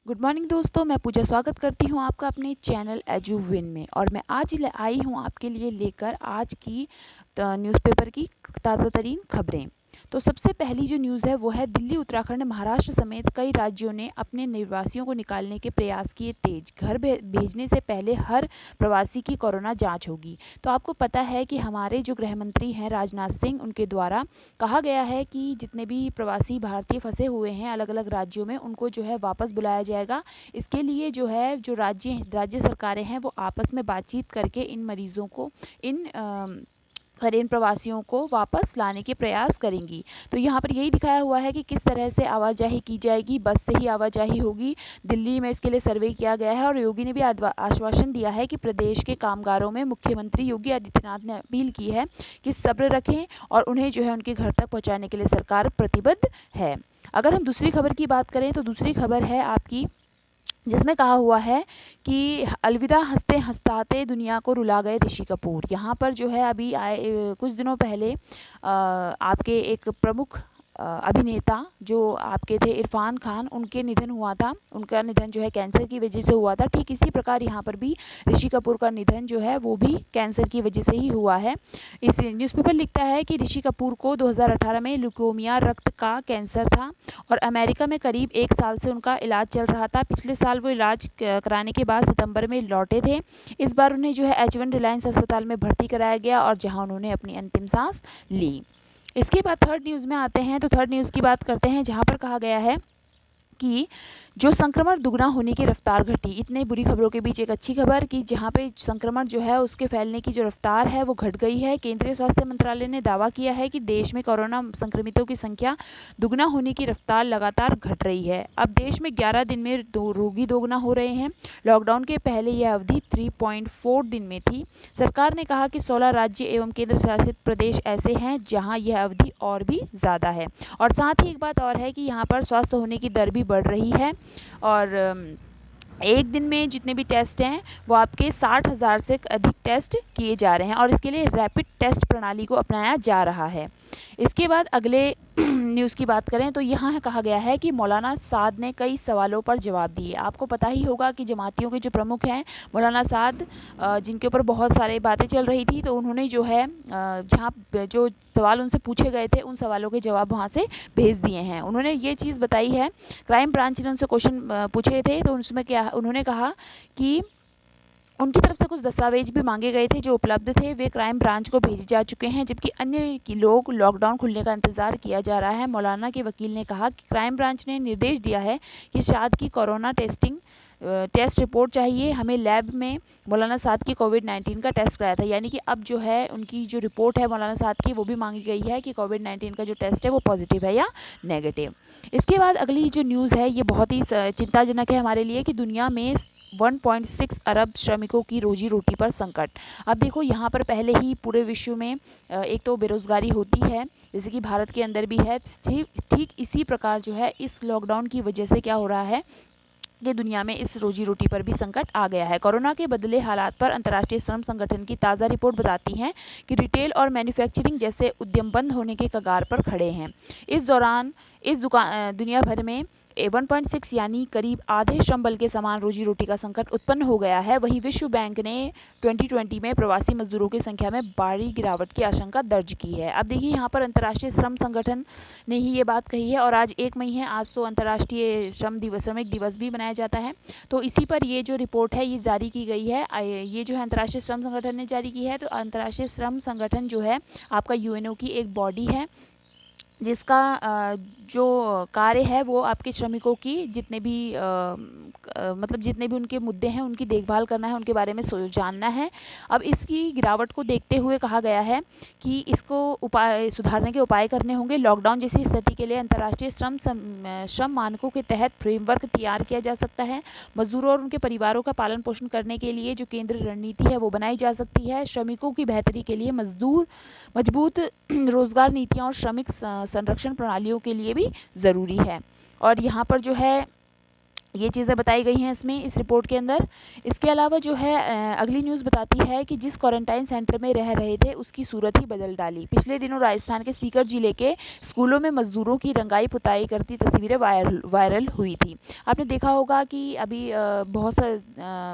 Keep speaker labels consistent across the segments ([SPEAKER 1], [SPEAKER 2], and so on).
[SPEAKER 1] Good morning दोस्तों, मैं पूजा स्वागत करती हूँ आपका अपने चैनल एजुविन में। और मैं आज आई हूँ आपके लिए लेकर आज की न्यूज़पेपर की ताज़ा तरीन खबरें। तो सबसे पहली जो न्यूज़ है वो है दिल्ली, उत्तराखंड, महाराष्ट्र समेत कई राज्यों ने अपने निवासियों को निकालने के प्रयास किए तेज। घर भेजने से पहले हर प्रवासी की कोरोना जांच होगी। तो आपको पता है कि हमारे जो गृह मंत्री हैं राजनाथ सिंह, उनके द्वारा कहा गया है कि जितने भी प्रवासी भारतीय फंसे हुए हैं अलग अलग राज्यों में, उनको जो है वापस बुलाया जाएगा। इसके लिए जो है जो राज्य सरकारें हैं वो आपस में बातचीत करके इन मरीजों को इन प्रवासियों को वापस लाने के प्रयास करेंगी। तो यहाँ पर यही दिखाया हुआ है कि किस तरह से आवाजाही की जाएगी। बस से ही आवाजाही होगी। दिल्ली में इसके लिए सर्वे किया गया है और योगी ने भी आश्वासन दिया है कि प्रदेश के कामगारों में मुख्यमंत्री योगी आदित्यनाथ ने अपील की है कि सब्र रखें और उन्हें जो है उनके घर तक पहुँचाने के लिए सरकार प्रतिबद्ध है। अगर हम दूसरी खबर की बात करें तो दूसरी खबर है आपकी, जिसमें कहा हुआ है कि अलविदा हंसते हंसताते दुनिया को रुला गए ऋषि कपूर। यहाँ पर जो है अभी कुछ दिनों पहले आपके एक प्रमुख अभिनेता जो आपके थे इरफान खान, उनके निधन हुआ था। उनका निधन जो है कैंसर की वजह से हुआ था। ठीक इसी प्रकार यहाँ पर भी ऋषि कपूर का निधन जो है वो भी कैंसर की वजह से ही हुआ है। इस न्यूज़पेपर लिखता है कि ऋषि कपूर को 2018 में ल्यूकेमिया रक्त का कैंसर था और अमेरिका में करीब 1 साल से उनका इलाज चल रहा था। पिछले साल वो इलाज कराने के बाद सितंबर में लौटे थे। इस बार उन्हें जो है H1 रिलायंस अस्पताल में भर्ती कराया गया और जहां उन्होंने अपनी अंतिम सांस ली। इसके बाद थर्ड न्यूज़ में आते हैं। तो थर्ड न्यूज़ की बात करते हैं, जहां पर कहा गया है कि जो संक्रमण दुगना होने की रफ्तार घटी। इतने बुरी खबरों के बीच एक अच्छी खबर कि जहां पे संक्रमण जो है उसके फैलने की जो रफ्तार है वो घट गई है। केंद्रीय स्वास्थ्य मंत्रालय ने दावा किया है कि देश में कोरोना संक्रमितों की संख्या दुगना होने की रफ्तार लगातार घट रही है। अब देश में 11 दिन में रोगी दोगुना हो रहे हैं। लॉकडाउन के पहले यह अवधि 3.4 दिन में थी। सरकार ने कहा कि 16 राज्य एवं केंद्र शासित प्रदेश ऐसे हैं जहाँ यह अवधि और भी ज़्यादा है। और साथ ही एक बात और है कि यहाँ पर स्वस्थ होने की दर भी बढ़ रही है और एक दिन में जितने भी टेस्ट हैं वो आपके 60,000 से अधिक टेस्ट किए जा रहे हैं और इसके लिए रैपिड टेस्ट प्रणाली को अपनाया जा रहा है। इसके बाद अगले न्यूज़ की बात करें तो यहाँ कहा गया है कि मौलाना साद ने कई सवालों पर जवाब दिए। आपको पता ही होगा कि जमातियों के जो प्रमुख हैं मौलाना साद, जिनके ऊपर बहुत सारी बातें चल रही थी, तो उन्होंने जो है जहाँ जो सवाल उनसे पूछे गए थे उन सवालों के जवाब वहाँ से भेज दिए हैं। उन्होंने ये चीज़ बताई है, क्राइम ब्रांच ने उनसे क्वेश्चन पूछे थे तो उसमें क्या उन्होंने कहा कि उनकी तरफ से कुछ दस्तावेज भी मांगे गए थे जो उपलब्ध थे, वे क्राइम ब्रांच को भेजे जा चुके हैं, जबकि अन्य लोग लॉकडाउन खुलने का इंतजार किया जा रहा है। मौलाना के वकील ने कहा कि क्राइम ब्रांच ने निर्देश दिया है कि साद की कोरोना टेस्ट रिपोर्ट चाहिए हमें। लैब में मौलाना साद की कोविड-19 का टेस्ट कराया था, यानी कि अब जो है उनकी जो रिपोर्ट है मौलाना साद की वो भी मांगी गई है कि कोविड-19 का जो टेस्ट है वो पॉजिटिव है या नेगेटिव। इसके बाद अगली जो न्यूज़ है ये बहुत ही चिंताजनक है हमारे लिए कि दुनिया में 1.6 अरब श्रमिकों की रोजी रोटी पर संकट। अब देखो यहाँ पर पहले ही पूरे विश्व में एक तो बेरोज़गारी होती है, जैसे कि भारत के अंदर भी है। ठीक इसी प्रकार जो है इस लॉकडाउन की वजह से क्या हो रहा है कि दुनिया में इस रोजी रोटी पर भी संकट आ गया है। कोरोना के बदले हालात पर अंतर्राष्ट्रीय श्रम संगठन की ताज़ा रिपोर्ट बताती है कि रिटेल और मैन्युफैक्चरिंग जैसे उद्यम बंद होने के कगार पर खड़े हैं। इस दौरान दुनिया भर में 1.6 यानी करीब आधे श्रम बल के समान रोजी रोटी का संकट उत्पन्न हो गया है। वहीं विश्व बैंक ने 2020 में प्रवासी मजदूरों की संख्या में भारी गिरावट की आशंका दर्ज की है। अब देखिए यहाँ पर अंतर्राष्ट्रीय श्रम संगठन ने ही ये बात कही है और आज 1 मई है, आज तो अंतर्राष्ट्रीय श्रमिक दिवस भी मनाया जाता है। तो इसी पर ये जो रिपोर्ट है ये जारी की गई है। ये जो है अंतर्राष्ट्रीय श्रम संगठन ने जारी की है। तो अंतर्राष्ट्रीय श्रम संगठन जो है आपका यूएनओ की एक बॉडी है जिसका जो कार्य है वो आपके श्रमिकों की जितने भी मतलब जितने भी उनके मुद्दे हैं उनकी देखभाल करना है, उनके बारे में जानना है। अब इसकी गिरावट को देखते हुए कहा गया है कि इसको सुधारने के उपाय करने होंगे। लॉकडाउन जैसी स्थिति के लिए अंतर्राष्ट्रीय श्रम मानकों के तहत फ्रेमवर्क तैयार किया जा सकता है। मजदूरों और उनके परिवारों का पालन पोषण करने के लिए जो केंद्रीय रणनीति है वो बनाई जा सकती है। श्रमिकों की बेहतरी के लिए मजबूत रोजगार नीतियाँ और श्रमिक संरक्षण प्रणालियों के लिए भी ज़रूरी है। और यहाँ पर जो है ये चीज़ें बताई गई हैं इसमें, इस रिपोर्ट के अंदर। इसके अलावा जो है अगली न्यूज़ बताती है कि जिस क्वारंटाइन सेंटर में रह रहे थे उसकी सूरत ही बदल डाली। पिछले दिनों राजस्थान के सीकर जिले के स्कूलों में मजदूरों की रंगाई पुताई करती तस्वीरें वायरल हुई थी। आपने देखा होगा कि अभी बहुत सा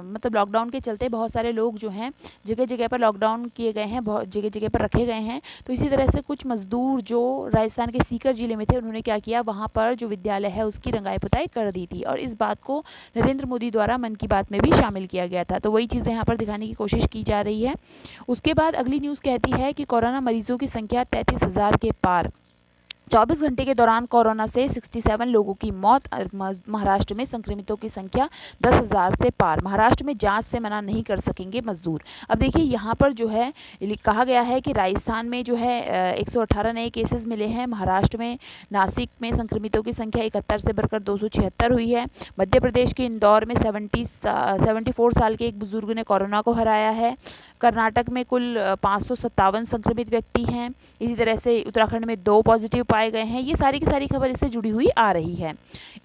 [SPEAKER 1] मतलब लॉकडाउन के चलते बहुत सारे लोग जो हैं जगह जगह पर लॉकडाउन किए गए हैं, बहुत जगह जगह पर रखे गए हैं। तो इसी तरह से कुछ मजदूर जो राजस्थान के सीकर जिले में थे, उन्होंने क्या किया, वहाँ पर जो विद्यालय है उसकी रंगाई पुताई कर दी थी और इस बात को नरेंद्र मोदी द्वारा मन की बात में भी शामिल किया गया था। तो वही चीज़ें यहाँ पर दिखाने की कोशिश की जा रही है। उसके बाद अगली न्यूज़ कहती है कि कोरोना मरीजों की संख्या 33,000 के पार। 24 घंटे के दौरान कोरोना से 67 लोगों की मौत। महाराष्ट्र में संक्रमितों की संख्या 10,000 से पार। महाराष्ट्र में जांच से मना नहीं कर सकेंगे मजदूर। अब देखिए यहाँ पर जो है कहा गया है कि राजस्थान में जो है 118 नए केसेस मिले हैं। महाराष्ट्र में नासिक में संक्रमितों की संख्या 71 से बढ़कर 276 हुई है। मध्य प्रदेश के इंदौर में 74 साल के एक बुजुर्ग ने कोरोना को हराया है। कर्नाटक में कुल 557 संक्रमित व्यक्ति हैं। इसी तरह से उत्तराखंड में 2 पॉजिटिव पाए गए हैं। ये सारी की सारी खबर इससे जुड़ी हुई आ रही है।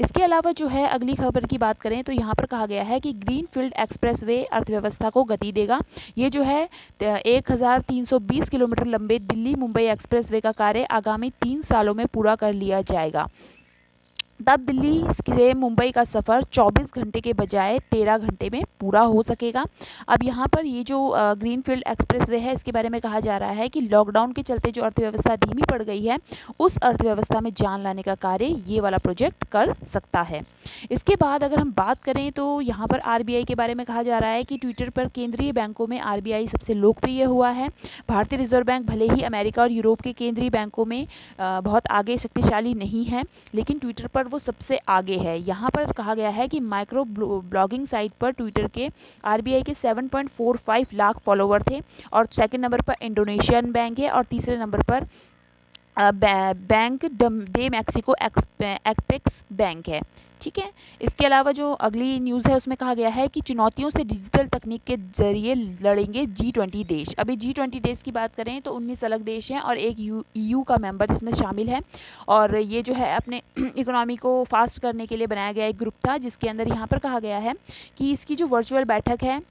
[SPEAKER 1] इसके अलावा जो है अगली खबर की बात करें तो यहाँ पर कहा गया है कि ग्रीनफील्ड एक्सप्रेसवे अर्थव्यवस्था को गति देगा। ये जो है 1320 किलोमीटर लंबे दिल्ली मुंबई एक्सप्रेसवे का कार्य आगामी 3 सालों में पूरा कर लिया जाएगा। तब दिल्ली से मुंबई का सफ़र 24 घंटे के बजाय 13 घंटे में पूरा हो सकेगा। अब यहाँ पर ये जो ग्रीनफील्ड एक्सप्रेसवे है, इसके बारे में कहा जा रहा है कि लॉकडाउन के चलते जो अर्थव्यवस्था धीमी पड़ गई है, उस अर्थव्यवस्था में जान लाने का कार्य ये वाला प्रोजेक्ट कर सकता है। इसके बाद अगर हम बात करें तो यहाँ पर आरबीआई के बारे में कहा जा रहा है कि ट्विटर पर केंद्रीय बैंकों में आरबीआई सबसे लोकप्रिय हुआ है। भारतीय रिजर्व बैंक भले ही अमेरिका और यूरोप के केंद्रीय बैंकों में बहुत आगे शक्तिशाली नहीं है, लेकिन ट्विटर पर वो सबसे आगे है। यहाँ पर कहा गया है कि माइक्रो ब्लॉगिंग साइट पर ट्विटर के आरबीआई के 7.45 लाख फॉलोवर थे और सेकंड नंबर पर इंडोनेशियन बैंक है और तीसरे नंबर पर बैंक दे मैक्सिको एक्सपेक्स बैंक है। ठीक है। इसके अलावा जो अगली न्यूज़ है उसमें कहा गया है कि चुनौतियों से डिजिटल तकनीक के जरिए लड़ेंगे G20 देश। अभी G20 देश की बात करें तो 19 अलग देश हैं और एक EU का मेंबर इसमें शामिल है और ये जो है अपने इकोनॉमी को फास्ट करने के लिए बनाया गया एक ग्रुप था, जिसके अंदर यहाँ पर कहा गया है कि इसकी जो वर्चुअल बैठक है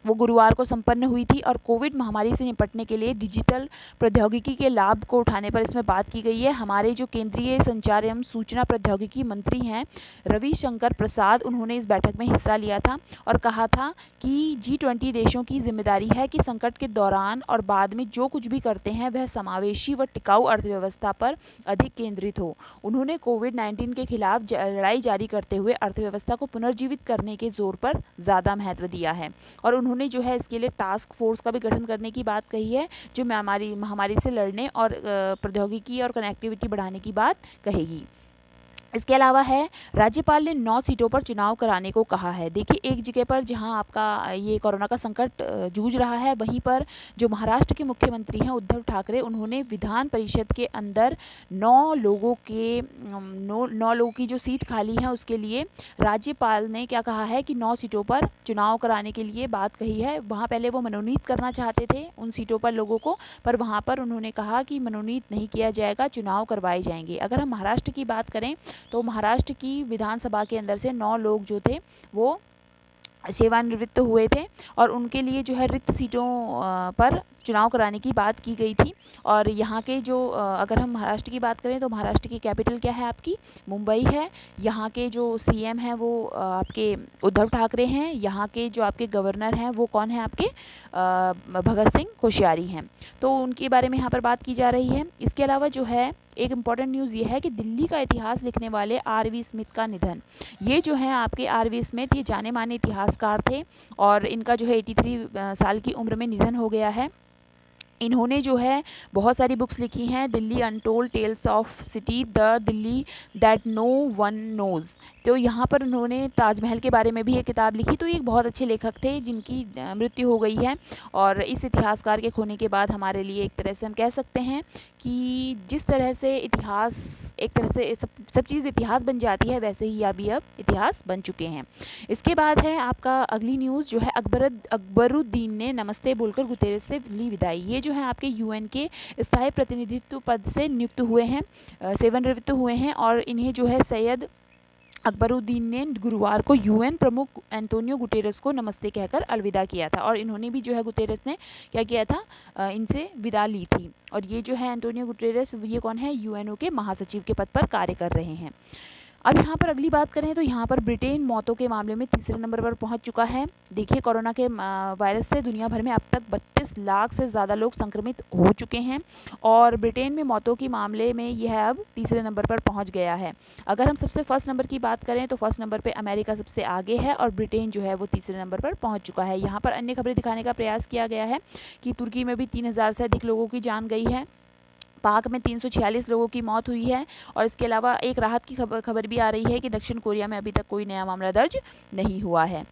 [SPEAKER 1] वो गुरुवार को संपन्न हुई थी और कोविड महामारी से निपटने के लिए डिजिटल प्रौद्योगिकी के लाभ को उठाने पर इसमें बात की गई है। हमारे जो केंद्रीय संचार एवं सूचना प्रौद्योगिकी मंत्री हैं रविशंकर प्रसाद, उन्होंने इस बैठक में हिस्सा लिया था और कहा था कि G20 देशों की जिम्मेदारी है कि संकट के दौरान और बाद में जो कुछ भी करते हैं वह समावेशी व टिकाऊ अर्थव्यवस्था पर अधिक केंद्रित हो। उन्होंने कोविड-19 के खिलाफ लड़ाई जारी करते हुए अर्थव्यवस्था को पुनर्जीवित करने के जोर पर ज़्यादा महत्व दिया है और उन्होंने जो है इसके लिए टास्क फोर्स का भी गठन करने की बात कही है, जो महामारी से लड़ने और प्रौद्योगिकी और कनेक्टिविटी बढ़ाने की बात कहेगी। इसके अलावा है राज्यपाल ने 9 सीटों पर चुनाव कराने को कहा है। देखिए एक जगह पर जहां आपका ये कोरोना का संकट जूझ रहा है, वहीं पर जो महाराष्ट्र के मुख्यमंत्री हैं उद्धव ठाकरे, उन्होंने विधान परिषद के अंदर 9 लोगों की जो सीट खाली है उसके लिए राज्यपाल ने क्या कहा है कि 9 सीटों पर चुनाव कराने के लिए बात कही है। वहाँ पहले वो मनोनीत करना चाहते थे उन सीटों पर लोगों को, पर वहाँ पर उन्होंने कहा कि मनोनीत नहीं किया जाएगा, चुनाव करवाए जाएंगे। अगर हम महाराष्ट्र की बात करें तो महाराष्ट्र की विधानसभा के अंदर से 9 लोग जो थे वो सेवानिवृत्त हुए थे और उनके लिए जो है रिक्त सीटों पर चुनाव कराने की बात की गई थी। और यहाँ के जो अगर हम महाराष्ट्र की बात करें तो महाराष्ट्र की कैपिटल क्या है आपकी, मुंबई है। यहाँ के जो सीएम हैं वो आपके उद्धव ठाकरे हैं। यहाँ के जो आपके गवर्नर हैं वो कौन है, आपके भगत सिंह कोश्यारी हैं। तो उनके बारे में यहाँ पर बात की जा रही है। इसके अलावा जो है एक इम्पॉर्टेंट न्यूज़ ये है कि दिल्ली का इतिहास लिखने वाले आर.वी. स्मिथ का निधन। ये जो है आपके आर.वी. स्मिथ, ये जाने माने इतिहासकार थे और इनका जो है 83 साल की उम्र में निधन हो गया है। इन्होंने जो है बहुत सारी बुक्स लिखी हैं, Delhi untold tales of city, the Delhi that no one knows. तो यहाँ पर उन्होंने ताजमहल के बारे में भी एक किताब लिखी। तो ये एक बहुत अच्छे लेखक थे जिनकी मृत्यु हो गई है और इस इतिहासकार के खोने के बाद हमारे लिए एक तरह से हम कह सकते हैं कि जिस तरह से इतिहास एक तरह से सब चीज़ इतिहास बन जाती है, वैसे ही अभी अब इतिहास बन चुके हैं। इसके बाद है आपका अगली न्यूज़ जो है अकबरुद्दीन ने नमस्ते बोलकर गुतेरेस से ली विदाई। ये जो है आपके यूएन के स्थायी प्रतिनिधित्व पद से नियुक्त हुए हैं, सेवानिवृत्त हुए हैं और इन्हें जो है सैयद अकबरुद्दीन ने गुरुवार को यूएन प्रमुख एंटोनियो गुटेरेस को नमस्ते कहकर अलविदा किया था। और इन्होंने भी जो है गुटेरेस ने क्या किया था, इनसे विदा ली थी। और ये जो है एंटोनियो गुटेरेस, ये कौन है, यूएनओ के महासचिव के पद पर कार्य कर रहे हैं। अब यहाँ पर अगली बात करें तो यहाँ पर ब्रिटेन मौतों के मामले में तीसरे नंबर पर पहुँच चुका है। देखिए, कोरोना के वायरस से दुनिया भर में अब तक 32 लाख से ज़्यादा लोग संक्रमित हो चुके हैं और ब्रिटेन में मौतों के मामले में यह अब तीसरे नंबर पर पहुँच गया है। अगर हम सबसे फर्स्ट नंबर की बात करें तो फर्स्ट नंबर पर अमेरिका सबसे आगे है और ब्रिटेन जो है वो तीसरे नंबर पर पहुँच चुका है। यहाँ पर अन्य खबरें दिखाने का प्रयास किया गया है कि तुर्की में भी 3000 से अधिक लोगों की जान गई है, पाक में 346 लोगों की मौत हुई है और इसके अलावा एक राहत की खबर भी आ रही है कि दक्षिण कोरिया में अभी तक कोई नया मामला दर्ज नहीं हुआ है।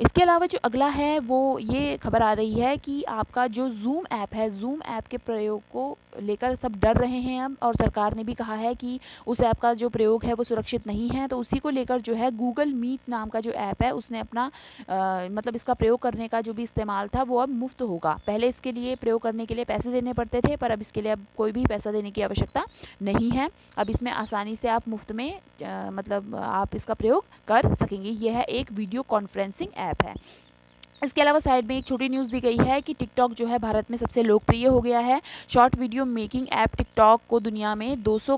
[SPEAKER 1] इसके अलावा जो अगला है वो ये खबर आ रही है कि आपका जो ज़ूम ऐप है, ज़ूम ऐप के प्रयोग को लेकर सब डर रहे हैं अब, और सरकार ने भी कहा है कि उस ऐप का जो प्रयोग है वो सुरक्षित नहीं है। तो उसी को लेकर जो है गूगल मीट नाम का जो ऐप है उसने अपना मतलब इसका प्रयोग करने का जो भी इस्तेमाल था वो अब मुफ्त होगा। पहले इसके लिए प्रयोग करने के लिए पैसे देने पड़ते थे, पर अब इसके लिए अब कोई भी पैसा देने की आवश्यकता नहीं है। अब इसमें आसानी से आप मुफ्त में मतलब आप इसका प्रयोग कर सकेंगे। यह है एक वीडियो कॉन्फ्रेंसिंग ऐप है। इसके अलावा साइड में एक छोटी न्यूज़ दी गई है कि टिकटॉक जो है भारत में सबसे लोकप्रिय हो गया है। Short video making app TikTok को दुनिया में 200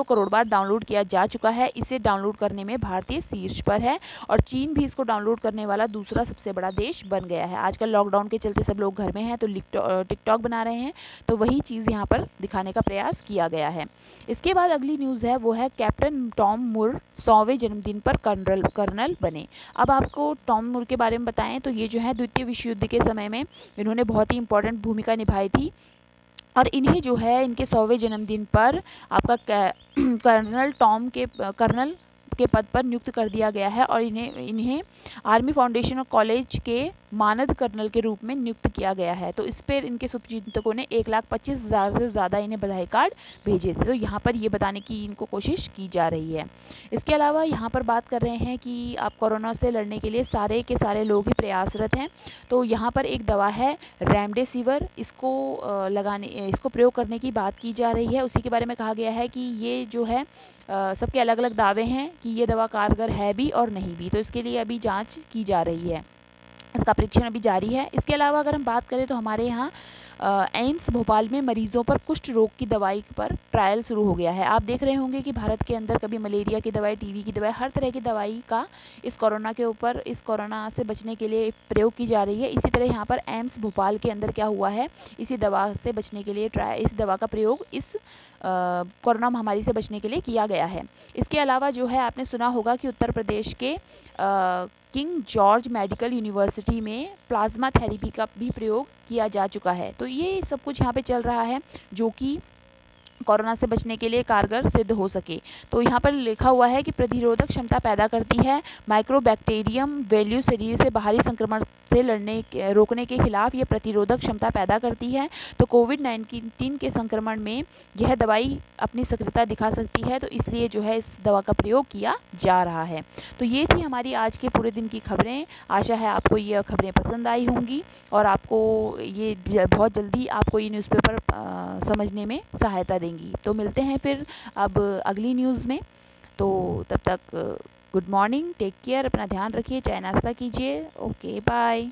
[SPEAKER 1] करोड़ बार डाउनलोड किया जा चुका है। इसे डाउनलोड करने में भारतीय शीर्ष पर है और चीन भी इसको डाउनलोड करने वाला दूसरा सबसे बड़ा देश बन गया है। आजकल लॉकडाउन के चलते सब लोग घर में हैं तो टिकटॉक बना रहे हैं, तो वही चीज़ यहाँ पर दिखाने का प्रयास किया गया है। इसके बाद अगली न्यूज़ है वो है कैप्टन टॉम मूर 100वें जन्मदिन पर कर्नल बने। अब आपको टॉम मूर के बारे में बताएं तो ये जो है द्वितीय विश्व युद्ध के समय में इन्होंने बहुत ही इंपॉर्टेंट भूमिका निभाई थी और इन्हें जो है इनके 100वें जन्मदिन पर आपका कर्नल के पद पर नियुक्त कर दिया गया है और इन्हें आर्मी फाउंडेशन और कॉलेज के मानद कर्नल के रूप में नियुक्त किया गया है। तो इस पर इनके शुभचिंतकों ने 1,25,000 से ज़्यादा इन्हें बधाई कार्ड भेजे थे। तो यहाँ पर ये बताने की इनको कोशिश की जा रही है। इसके अलावा यहाँ पर बात कर रहे हैं कि आप कोरोना से लड़ने के लिए सारे के सारे लोग ही प्रयासरत हैं। तो यहाँ पर एक दवा है रेमडेसिविर, इसको प्रयोग करने की बात की जा रही है। उसी के बारे में कहा गया है कि ये जो है सबके अलग अलग दावे हैं कि ये दवा कारगर है भी और नहीं भी, तो इसके लिए अभी जांच की जा रही है, इसका परीक्षण अभी जारी है। इसके अलावा अगर हम बात करें तो हमारे यहाँ एम्स भोपाल में मरीजों पर कुष्ठ रोग की दवाई पर ट्रायल शुरू हो गया है। आप देख रहे होंगे कि भारत के अंदर कभी मलेरिया की दवाई, टीबी की दवाई, हर तरह की दवाई का इस कोरोना से बचने के लिए प्रयोग की जा रही है। इसी तरह यहाँ पर एम्स भोपाल के अंदर क्या हुआ है, इसी दवा से बचने के लिए इस दवा का प्रयोग इस कोरोना महामारी से बचने के लिए किया गया है। इसके अलावा जो है आपने सुना होगा कि उत्तर प्रदेश के किंग जॉर्ज मेडिकल यूनिवर्सिटी में प्लाज्मा थेरेपी का भी प्रयोग किया जा चुका है। तो ये सब कुछ यहाँ पे चल रहा है जो कि कोरोना से बचने के लिए कारगर सिद्ध हो सके। तो यहाँ पर लिखा हुआ है कि प्रतिरोधक क्षमता पैदा करती है। माइक्रोबैक्टीरियम वैल्यू शरीर से बाहरी संक्रमण से रोकने के खिलाफ ये प्रतिरोधक क्षमता पैदा करती है। तो कोविड-19 के संक्रमण में यह दवाई अपनी सक्रियता दिखा सकती है, तो इसलिए जो है इस दवा का प्रयोग किया जा रहा है। तो ये थी हमारी आज के पूरे दिन की खबरें। आशा है आपको ये खबरें पसंद आई होंगी और आपको ये बहुत जल्दी आपको ये न्यूज़पेपर समझने में सहायता देंगी। तो मिलते हैं फिर अब अगली न्यूज़ में। तो तब तक गुड मॉर्निंग, टेक केयर, अपना ध्यान रखिए, चाय नाश्ता कीजिए। Okay, bye.